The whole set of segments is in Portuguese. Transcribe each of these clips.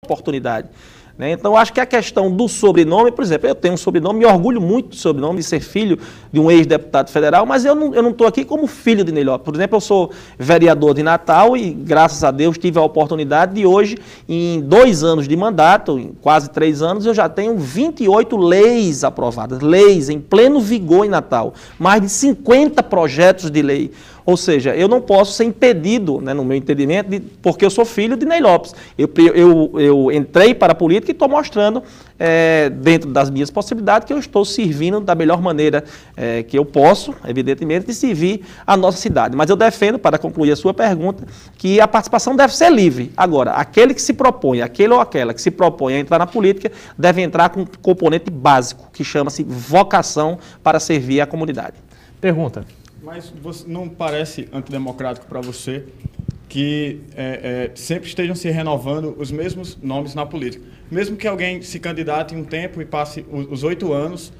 oportunidade. Né? Então, eu acho que a questão do sobrenome, por exemplo, eu tenho um sobrenome, me orgulho muito do sobrenome, de ser filho de um ex-deputado federal, mas eu não estou aqui como filho de Ney Lopes. Por exemplo, eu sou vereador de Natal e, graças a Deus, tive a oportunidade de hoje, em 2 anos de mandato, em quase 3 anos, eu já tenho 28 leis aprovadas, leis em pleno vigor em Natal, mais de 50 projetos de lei. Ou seja, eu não posso ser impedido, né, no meu entendimento, porque eu sou filho de Ney Lopes. Eu entrei para a política e estou mostrando, dentro das minhas possibilidades, que eu estou servindo da melhor maneira que eu posso, evidentemente, de servir a nossa cidade. Mas eu defendo, para concluir a sua pergunta, que a participação deve ser livre. Agora, aquele que se propõe, aquele ou aquela que se propõe a entrar na política, deve entrar com um componente básico, que chama-se vocação para servir a comunidade. Pergunta. Mas não parece antidemocrático para você que sempre estejam se renovando os mesmos nomes na política? Mesmo que alguém se candidate em um tempo e passe os 8 anos,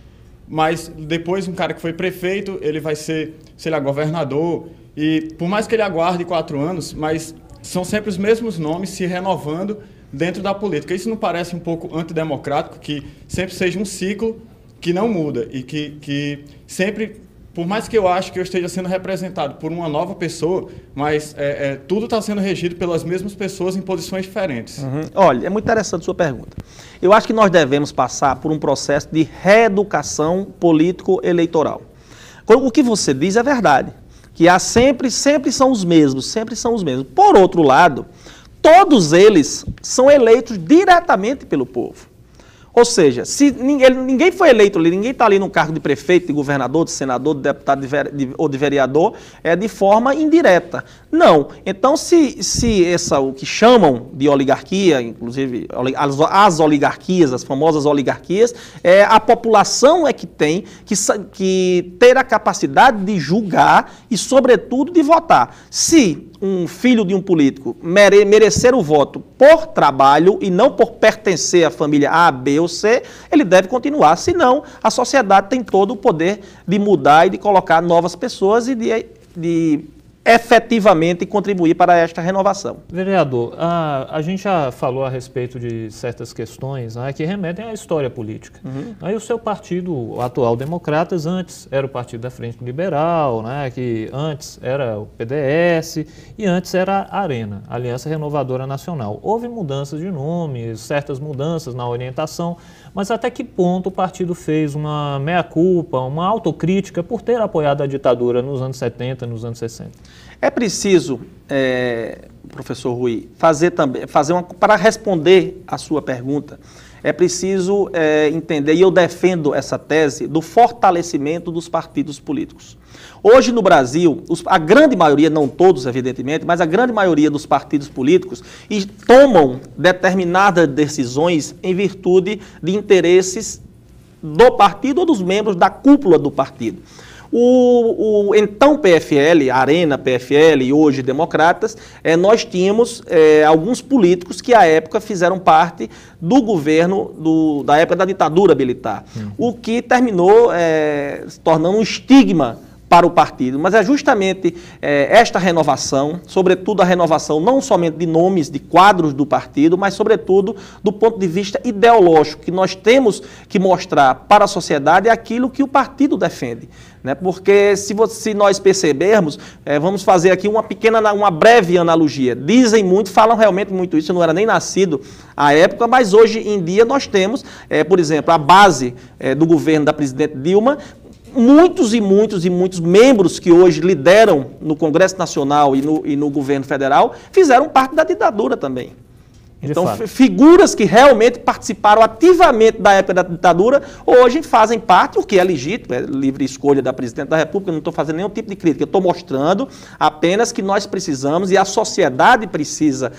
mas depois um cara que foi prefeito, ele vai ser, sei lá, governador, e por mais que ele aguarde 4 anos, mas são sempre os mesmos nomes se renovando dentro da política. Isso não parece um pouco antidemocrático, que sempre seja um ciclo que não muda e que sempre... Por mais que eu acho que eu esteja sendo representado por uma nova pessoa, mas tudo está sendo regido pelas mesmas pessoas em posições diferentes. Uhum. Olha, é muito interessante a sua pergunta. Eu acho que nós devemos passar por um processo de reeducação político-eleitoral. O que você diz é verdade, que há sempre são os mesmos, sempre são os mesmos. Por outro lado, todos eles são eleitos diretamente pelo povo. Ou seja, se ninguém foi eleito ali, ninguém está ali no cargo de prefeito, de governador, de senador, de deputado ou de vereador, de forma indireta. Não. Então, o que chamam de oligarquia, inclusive as oligarquias, as famosas oligarquias, a população que tem que ter a capacidade de julgar e, sobretudo, de votar. Se um filho de um político merecer o voto por trabalho e não por pertencer à família A, B ou C, ele deve continuar, senão a sociedade tem todo o poder de mudar e de colocar novas pessoas e de efetivamente contribuir para esta renovação. Vereador, a gente já falou a respeito de certas questões, né, que remetem à história política. Aí o seu partido, o atual Democratas, antes era o Partido da Frente Liberal, né, que antes era o PDS e antes era a Arena, Aliança Renovadora Nacional. Houve mudanças de nome, certas mudanças na orientação, mas até que ponto o partido fez uma meia-culpa, uma autocrítica por ter apoiado a ditadura nos anos 70, nos anos 60? É preciso, professor Rui, para responder a sua pergunta, é preciso entender, e eu defendo essa tese, do fortalecimento dos partidos políticos. Hoje no Brasil, a grande maioria, não todos evidentemente, mas a grande maioria dos partidos políticos tomam determinadas decisões em virtude de interesses do partido ou dos membros da cúpula do partido. O então PFL, Arena, PFL e hoje Democratas, nós tínhamos alguns políticos que à época fizeram parte do governo da época da ditadura militar, o que terminou se tornando um estigma para o partido, mas é justamente esta renovação, sobretudo a renovação não somente de nomes, de quadros do partido, mas sobretudo do ponto de vista ideológico, que nós temos que mostrar para a sociedade aquilo que o partido defende. Né? Porque se nós percebermos, vamos fazer aqui uma breve analogia. Dizem muito, falam realmente muito isso, eu não era nem nascido à época, mas hoje em dia nós temos, por exemplo, a base do governo da presidente Dilma, muitos membros que hoje lideram no Congresso Nacional e no governo federal fizeram parte da ditadura também. Então, figuras que realmente participaram ativamente da época da ditadura, hoje fazem parte, o que é legítimo, é livre escolha da Presidente da República, eu não estou fazendo nenhum tipo de crítica, eu estou mostrando apenas que nós precisamos e a sociedade precisa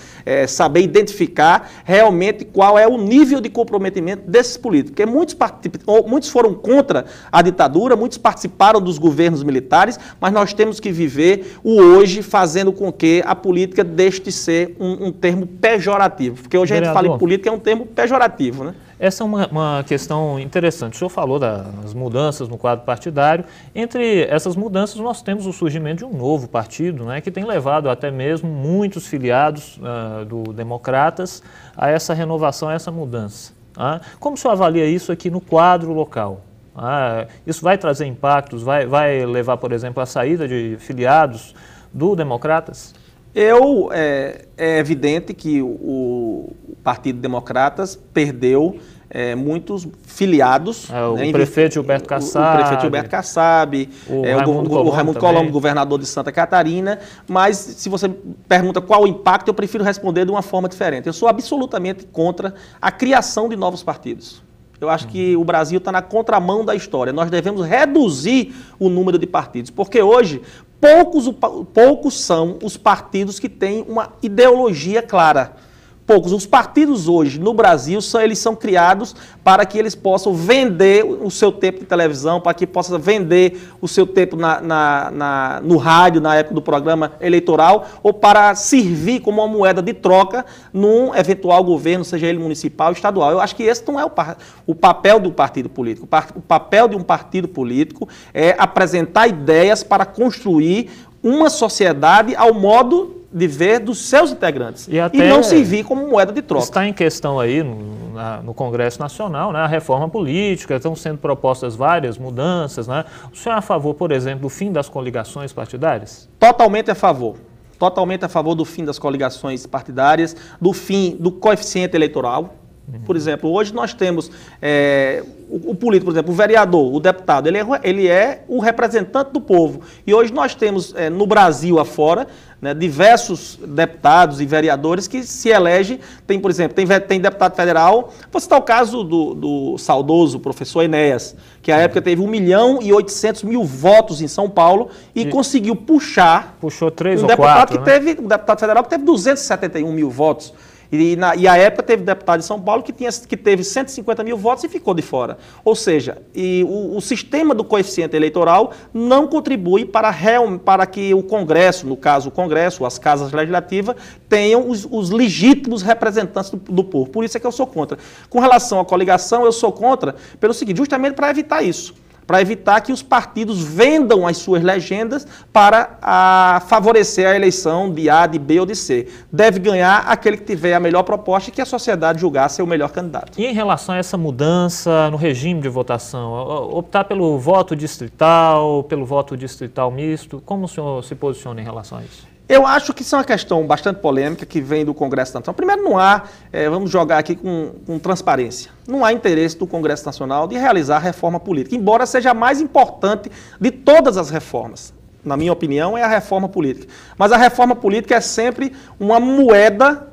saber identificar realmente qual é o nível de comprometimento desses políticos, porque muitos foram contra a ditadura, muitos participaram dos governos militares, mas nós temos que viver o hoje fazendo com que a política deixe de ser um termo pejorativo. porque hoje a gente fala em política é um termo pejorativo, né? Essa é uma questão interessante. O senhor falou das mudanças no quadro partidário. Entre essas mudanças, nós temos o surgimento de um novo partido, né, que tem levado até mesmo muitos filiados do Democratas a essa renovação, a essa mudança. Como o senhor avalia isso aqui no quadro local? Isso vai trazer impactos, vai levar, por exemplo, à saída de filiados do Democratas? É evidente que o Partido Democratas perdeu muitos filiados. O prefeito Gilberto Kassab. O prefeito Gilberto Kassab, o Raimundo Colombo, governador de Santa Catarina. Mas se você pergunta qual o impacto, eu prefiro responder de uma forma diferente. Eu sou absolutamente contra a criação de novos partidos. Eu acho que o Brasil está na contramão da história. Nós devemos reduzir o número de partidos, porque hoje poucos são os partidos que têm uma ideologia clara. Poucos. Os partidos hoje no Brasil, eles são criados para que eles possam vender o seu tempo de televisão, para que possam vender o seu tempo no rádio, na época do programa eleitoral, ou para servir como uma moeda de troca num eventual governo, seja ele municipal ou estadual. Eu acho que esse não é o papel do partido político. O papel de um partido político é apresentar ideias para construir uma sociedade ao modo de ver dos seus integrantes e não servir como moeda de troca. Está em questão aí no Congresso Nacional, né, a reforma política, estão sendo propostas várias mudanças, né? O senhor é a favor, por exemplo, do fim das coligações partidárias? Totalmente a favor. Totalmente a favor do fim das coligações partidárias, do fim do coeficiente eleitoral. Por exemplo, hoje nós temos o político, por exemplo, o vereador, o deputado, ele é o representante do povo. E hoje nós temos no Brasil afora, né, diversos deputados e vereadores que se elegem. Tem, por exemplo, tem deputado federal. Vou citar o caso do saudoso professor Enéas, que à época teve 1.800.000 votos em São Paulo e conseguiu puxou 3 ou 4, um deputado federal que teve 271.000 votos. E à época teve deputado de São Paulo que teve 150.000 votos e ficou de fora. Ou seja, o sistema do coeficiente eleitoral não contribui para que o Congresso, no caso o Congresso, as casas legislativas, tenham os legítimos representantes do povo. Por isso é que eu sou contra. Com relação à coligação, eu sou contra pelo seguinte, justamente para evitar isso. Para evitar que os partidos vendam as suas legendas para favorecer a eleição de A, de B ou de C. Deve ganhar aquele que tiver a melhor proposta e que a sociedade julgar ser o melhor candidato. E em relação a essa mudança no regime de votação, optar pelo voto distrital misto, como o senhor se posiciona em relação a isso? Eu acho que isso é uma questão bastante polêmica que vem do Congresso Nacional. Primeiro, não há, vamos jogar aqui com transparência, não há interesse do Congresso Nacional de realizar a reforma política, embora seja a mais importante de todas as reformas. Na minha opinião, é a reforma política. Mas a reforma política é sempre uma moeda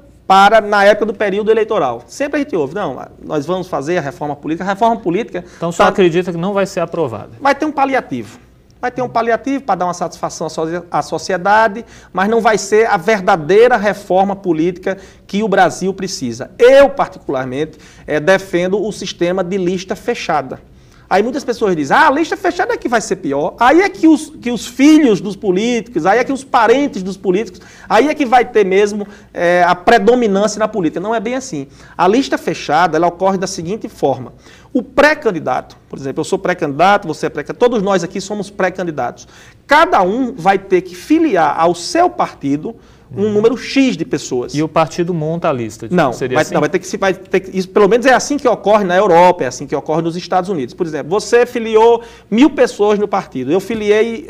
na época do período eleitoral. Sempre a gente ouve, não, nós vamos fazer a reforma política. A reforma política... Então, o senhor acredita que não vai ser aprovada? Vai ter um paliativo. Vai ter um paliativo para dar uma satisfação à sociedade, mas não vai ser a verdadeira reforma política que o Brasil precisa. Eu, particularmente, defendo o sistema de lista fechada. Aí muitas pessoas dizem, a lista fechada é que vai ser pior. Aí é que os filhos dos políticos, aí é que os parentes dos políticos, aí é que vai ter mesmo a predominância na política. Não é bem assim. A lista fechada, ela ocorre da seguinte forma. O pré-candidato, por exemplo, eu sou pré-candidato, você é pré-candidato, todos nós aqui somos pré-candidatos. Cada um vai ter que filiar ao seu partido um número X de pessoas. E o partido monta a lista? Não, vai ter que isso, pelo menos é assim que ocorre na Europa, é assim que ocorre nos Estados Unidos. Por exemplo, você filiou 1.000 pessoas no partido, eu filiei